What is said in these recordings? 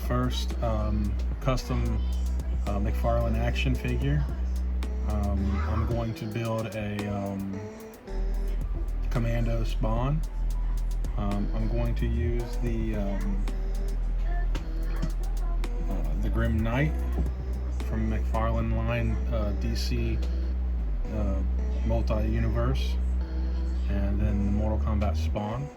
first custom Mcfarlane action figure. I'm going to build a Commando Spawn. I'm going to use the Grim Knight from Mcfarlane line, DC Multiverse, and then the Mortal Kombat Spawn.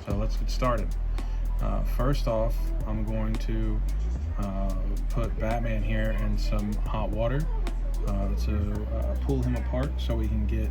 So let's get started. First off, I'm going to put Batman here in some hot water to pull him apart so we can get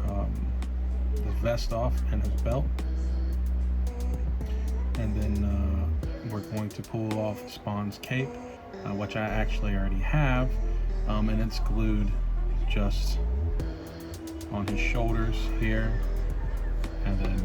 the vest off and his belt. And then we're going to pull off Spawn's cape, which I actually already have, and it's glued just on his shoulders here, and then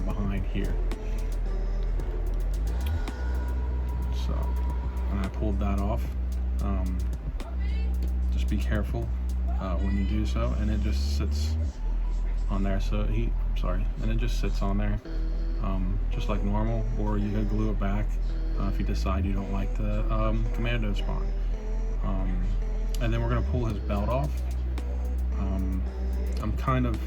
behind here. So, and I pulled that off. Just be careful when you do so, and it just sits on there. So and it just sits on there, just like normal. Or you could glue it back if you decide you don't like the Commando Spawn. And then we're gonna pull his belt off. I'm kind of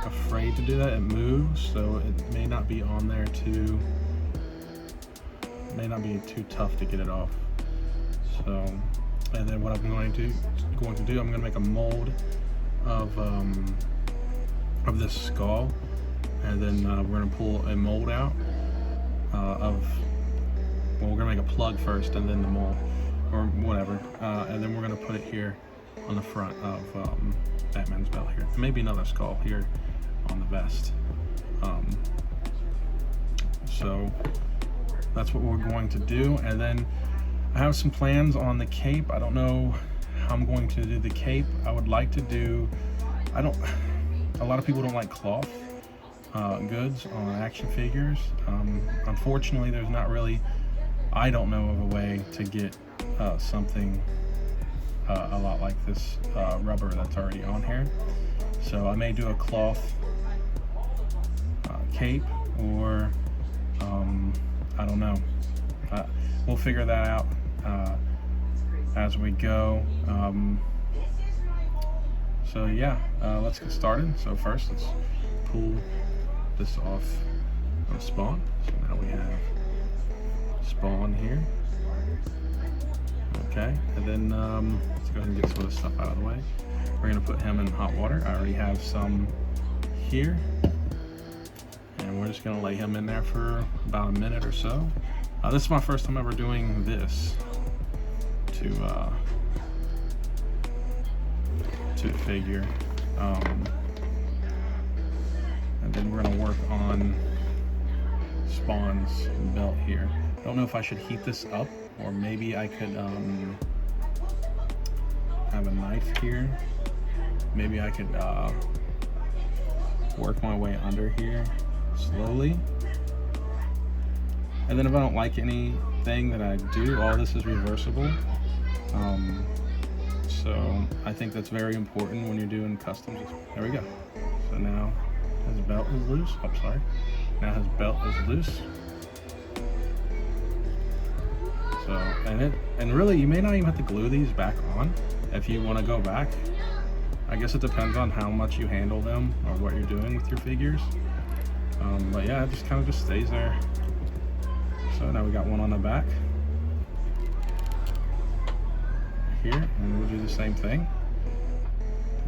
afraid to do that. It moves, so it may not be on there too. May not be too tough to get it off. So, and then what I'm going to do, I'm going to make a mold of this skull, and then we're going to pull a mold out well, we're going to make a plug first, and then the mold, or whatever, and then we're going to put it here on the front of Batman's belt here. Maybe another skull here on the vest. So that's what we're going to do. And then I have some plans on the cape. I don't know how I'm going to do the cape. I would like to do, a lot of people don't like cloth goods on action figures. Unfortunately, there's not really, I don't know of a way to get something a lot like this rubber that's already on here. So I may do a cloth cape, or I don't know. We'll figure that out as we go. So yeah, let's get started. So first, let's pull this off of Spawn. So now we have Spawn here. Okay, and then let's go ahead and get some of this stuff out of the way. We're gonna put him in hot water. I already have some here. And we're just gonna lay him in there for about a minute or so. This is my first time ever doing this to a figure. And then we're gonna work on Spawn's belt here. I don't know if I should heat this up, or maybe I could have a knife here. Maybe I could work my way under here slowly. And then if I don't like anything that I do, all this is reversible. So I think that's very important when you're doing customs. There we go. So now his belt is loose. Oh, sorry. Now his belt is loose. So, and really, you may not even have to glue these back on if you want to go back. I guess it depends on how much you handle them or what you're doing with your figures. But yeah, it just kind of just stays there. So now we got one on the back here, and we'll do the same thing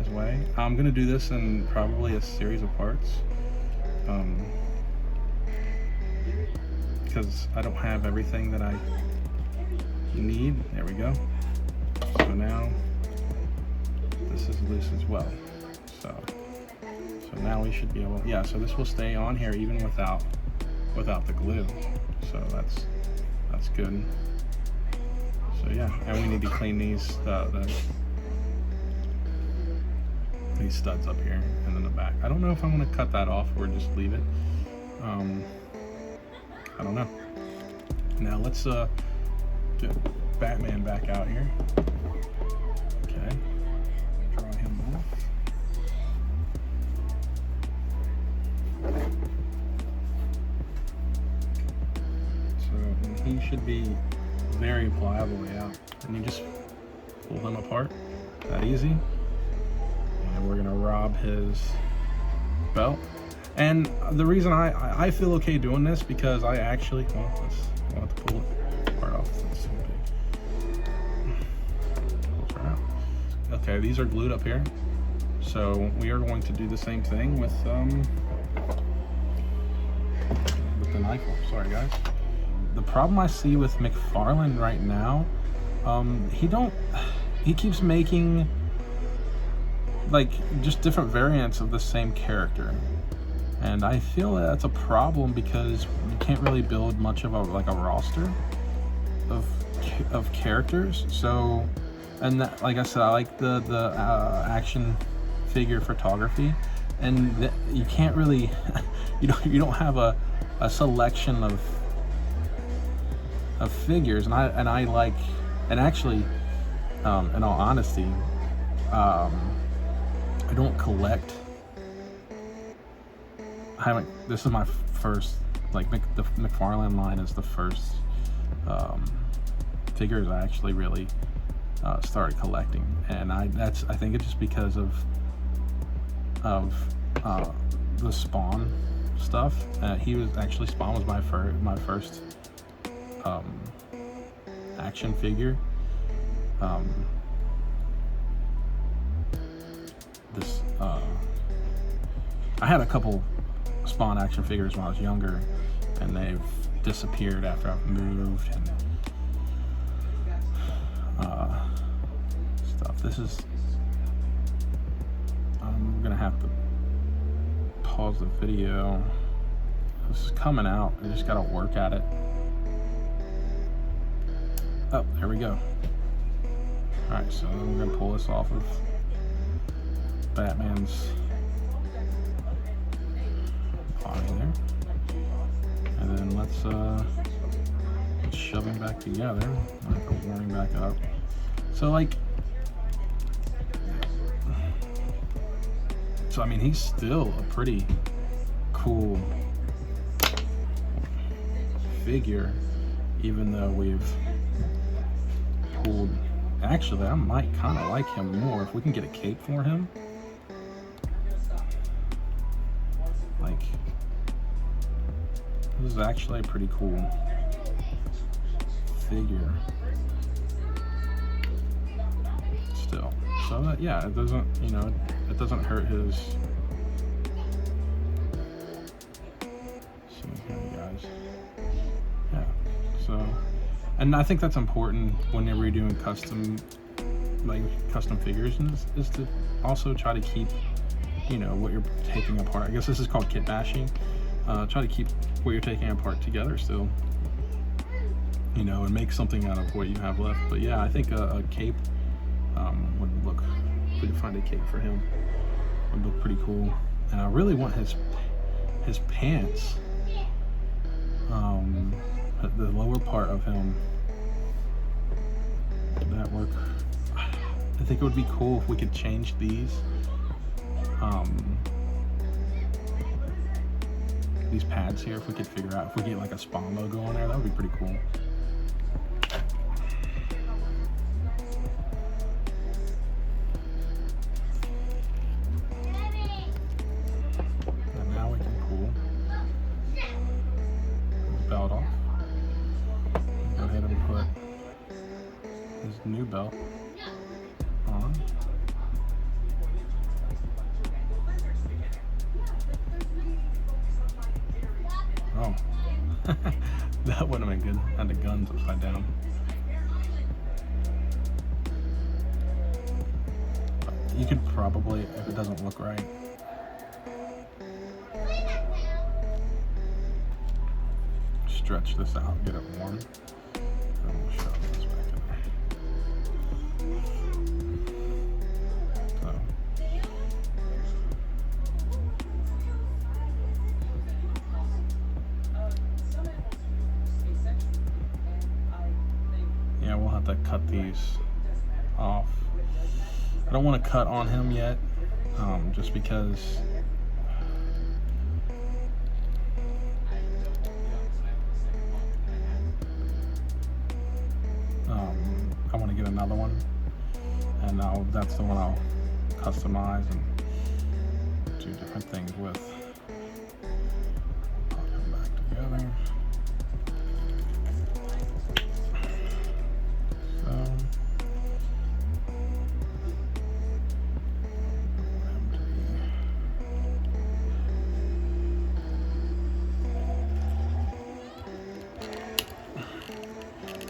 as way. I'm gonna do this in probably a series of parts, because I don't have everything that I need. There we go. So now this is loose as well. So now we should be able, yeah, so this will stay on here even without the glue. So that's good. So yeah, and we need to clean these studs up here and then the back. I don't know if I'm gonna cut that off or just leave it. I don't know. Now let's get Batman back out here. Okay, draw him off. So he should be very pliable, yeah. And you just pull him apart, that easy. And we're gonna rob his belt. And the reason I feel okay doing this, because I actually, well, we'll have to pull it part off. It's too big. Pulls right out. Okay, these are glued up here. So we are going to do the same thing with the knife. Sorry guys. The problem I see with Mcfarlane right now, he keeps making like just different variants of the same character, and I feel that's a problem because you can't really build much of a roster of characters. So, and that, like I said, I like the action figure photography, and you can't really you don't have a selection of figures, and I like, and actually in all honesty, I don't collect. This is my first, like, the Mcfarlane line is the first figures I actually really started collecting, and I think it's just because of the Spawn stuff. Spawn was my first action figure. I had a couple Spawn action figures when I was younger, and they've disappeared after I've moved and stuff. I'm gonna have to pause the video. This is coming out. I just gotta work at it. Oh, there we go. Alright, so we're gonna pull this off of Batman's body there. And then let's shove him back together. I'll have to warm him back up. So, like, I mean, he's still a pretty cool figure, even though we've pulled. Actually, I might kind of like him more if we can get a cape for him. Like, this is actually a pretty cool figure still. So that, yeah, it doesn't, it doesn't hurt his. See here, guys. Yeah. So, and I think that's important when you're redoing custom figures, is to also try to keep, what you're taking apart. I guess this is called kit bashing. Try to keep what you're taking apart together still, and make something out of what you have left. But yeah, I think a cape would look, if we could find a cape for him, would look pretty cool. And I really want his pants, the lower part of him, that work. I think it would be cool if we could change these pads here, if we could figure out, if we get like a Spawn logo on there, that would be pretty cool. And now we can pull his belt off. Go ahead and put his new belt on. Oh, that would have been good. Had the guns upside down. You could probably, if it doesn't look right, stretch this out, get it warm. And we'll shove this back in there. So. Yeah, we'll have to cut these off. I don't want to cut on him yet, just because want to get another one, and that's the one I'll customize and do different things with. I'll come back together.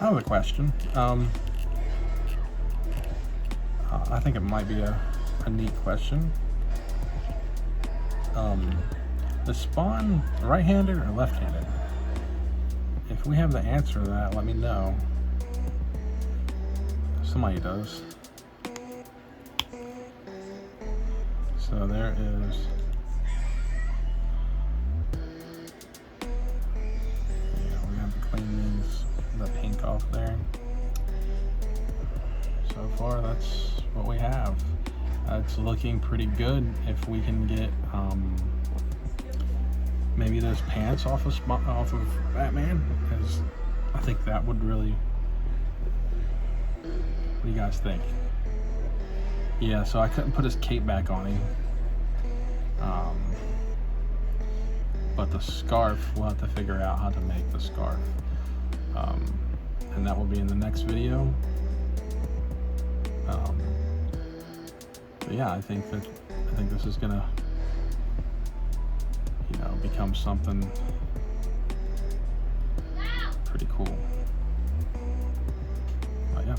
I have a question. I think it might be a neat question. The Spawn right-handed or left-handed? If we have the answer to that, let me know. Somebody does. So there is. Yeah, we have to clean the pink off there. So far, that's what we have. It's looking pretty good. If we can get maybe those pants off of Batman, because I think that would really. What do you guys think? Yeah, so I couldn't put his cape back on him. But the scarf, we'll have to figure out how to make the scarf. And that will be in the next video. But yeah, I think this is gonna, become something pretty cool. But yeah,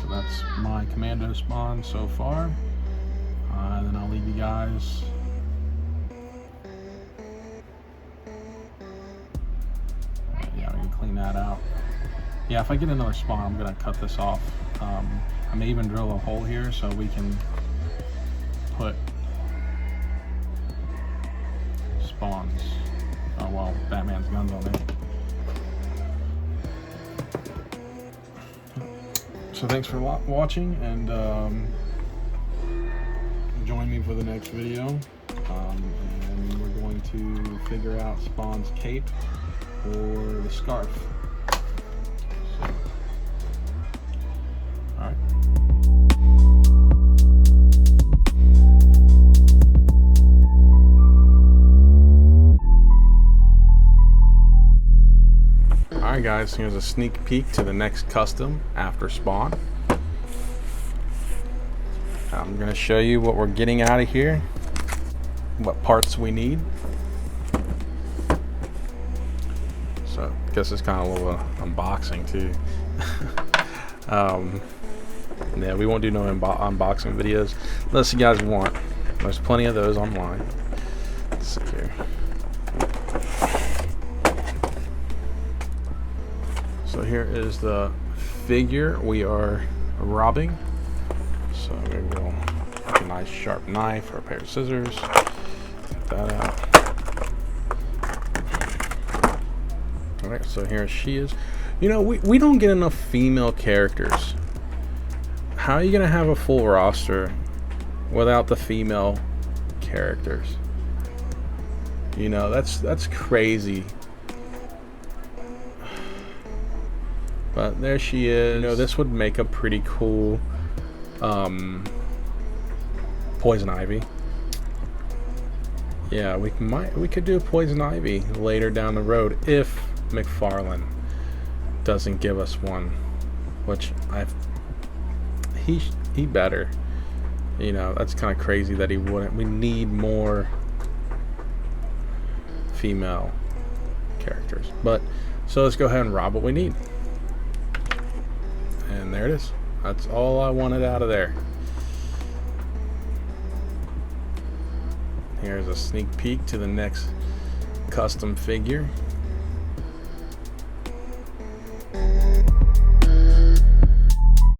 so that's my Commando Spawn so far. And then I'll leave you guys. Yeah, we can clean that out. Yeah, if I get another spawn, I'm gonna cut this off. I may even drill a hole here so we can put spawns. Oh well, Batman's guns on there. So thanks for watching, and join me for the next video. And we're going to figure out Spawn's cape or the scarf. So, all right. Alright guys, here's a sneak peek to the next custom after Spawn. I'm going to show you what we're getting out of here, what parts we need. So I guess it's kind of a little unboxing too. Yeah, we won't do no unboxing videos unless you guys want. There's plenty of those online. Let's see here. So here is the figure we are robbing. So I'm going to go with a nice sharp knife or a pair of scissors. Get that out. Alright, so here she is. You know, we don't get enough female characters. How are you going to have a full roster without the female characters? You know, that's crazy. But there she is. You know, this would make a pretty cool Poison Ivy. Yeah, we could do a Poison Ivy later down the road if Mcfarlane doesn't give us one, which he better. You know, that's kind of crazy that he wouldn't. We need more female characters. But so let's go ahead and rob what we need. And there it is. That's all I wanted out of there. Here's a sneak peek to the next custom figure.